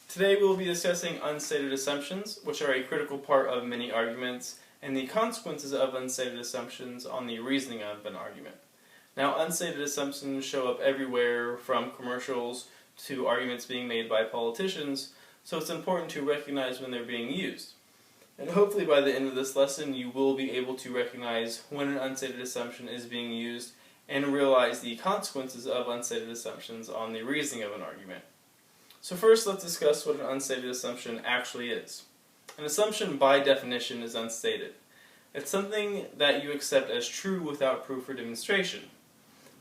Today we will be discussing unstated assumptions, which are a critical part of many arguments, and the consequences of unstated assumptions on the reasoning of an argument. Now, unstated assumptions show up everywhere, from commercials to arguments being made by politicians, so it's important to recognize when they're being used. And hopefully by the end of this lesson you will be able to recognize when an unstated assumption is being used and realize the consequences of unstated assumptions on the reasoning of an argument. So first, let's discuss what an unstated assumption actually is. An assumption, by definition, is unstated. It's something that you accept as true without proof or demonstration.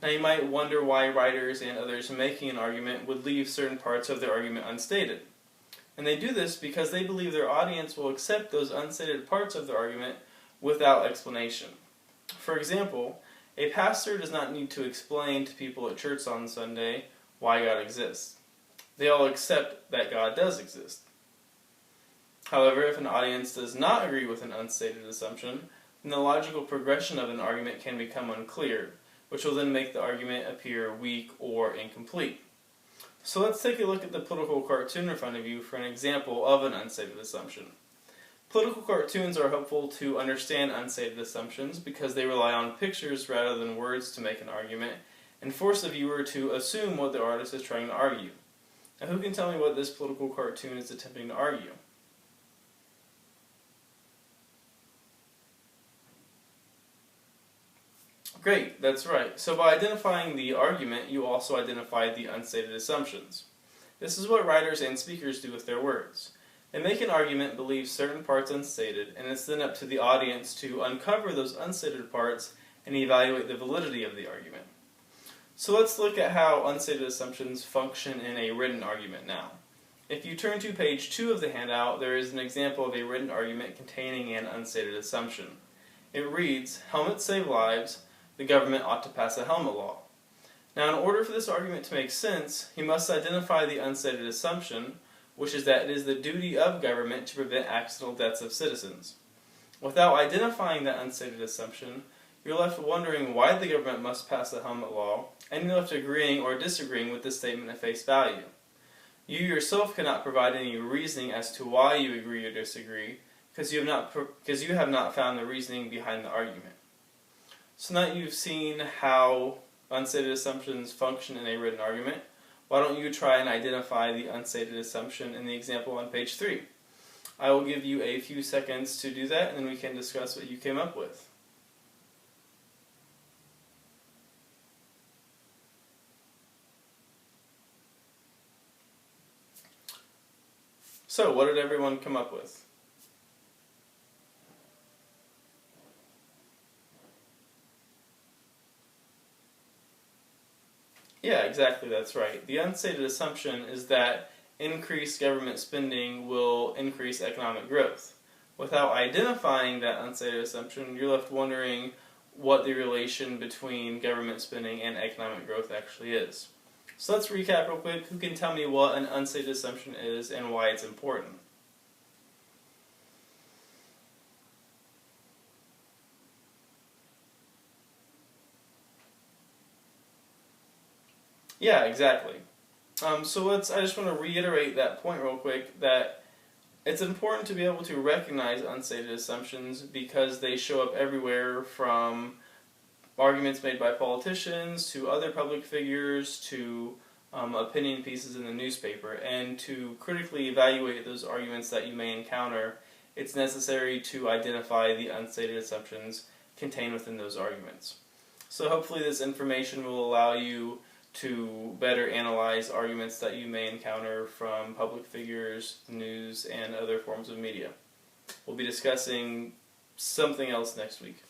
Now, you might wonder why writers and others making an argument would leave certain parts of their argument unstated. And they do this because they believe their audience will accept those unstated parts of their argument without explanation. For example, a pastor does not need to explain to people at church on Sunday why God exists. They all accept that God does exist. However, if an audience does not agree with an unstated assumption, then the logical progression of an argument can become unclear, which will then make the argument appear weak or incomplete. So let's take a look at the political cartoon in front of you for an example of an unstated assumption. Political cartoons are helpful to understand unstated assumptions because they rely on pictures rather than words to make an argument, and force the viewer to assume what the artist is trying to argue. Now, who can tell me what this political cartoon is attempting to argue? Great, that's right. So by identifying the argument, you also identify the unstated assumptions. This is what writers and speakers do with their words. They make an argument, believe certain parts unstated, and it's then up to the audience to uncover those unstated parts and evaluate the validity of the argument. So let's look at how unstated assumptions function in a written argument now. If you turn to page 2 of the handout, there is an example of a written argument containing an unstated assumption. It reads, "Helmets save lives. The government ought to pass a helmet law." Now, in order for this argument to make sense, you must identify the unstated assumption, which is that it is the duty of government to prevent accidental deaths of citizens. Without identifying that unstated assumption, you're left wondering why the government must pass the helmet law, and you're left agreeing or disagreeing with the statement at face value. You yourself cannot provide any reasoning as to why you agree or disagree, because you have not found the reasoning behind the argument. So now that you've seen how unstated assumptions function in a written argument, why don't you try and identify the unstated assumption in the example on page 3. I will give you a few seconds to do that, and then we can discuss what you came up with. So, what did everyone come up with? Yeah, exactly, that's right. The unstated assumption is that increased government spending will increase economic growth. Without identifying that unstated assumption, you're left wondering what the relation between government spending and economic growth actually is. So let's recap real quick. Who can tell me what an unstated assumption is and why it's important? Yeah, exactly. I just want to reiterate that point real quick, that it's important to be able to recognize unstated assumptions because they show up everywhere, from arguments made by politicians to other public figures to opinion pieces in the newspaper. And to critically evaluate those arguments that you may encounter, it's necessary to identify the unstated assumptions contained within those arguments. So hopefully this information will allow you to better analyze arguments that you may encounter from public figures, news, and other forms of media. We'll be discussing something else next week.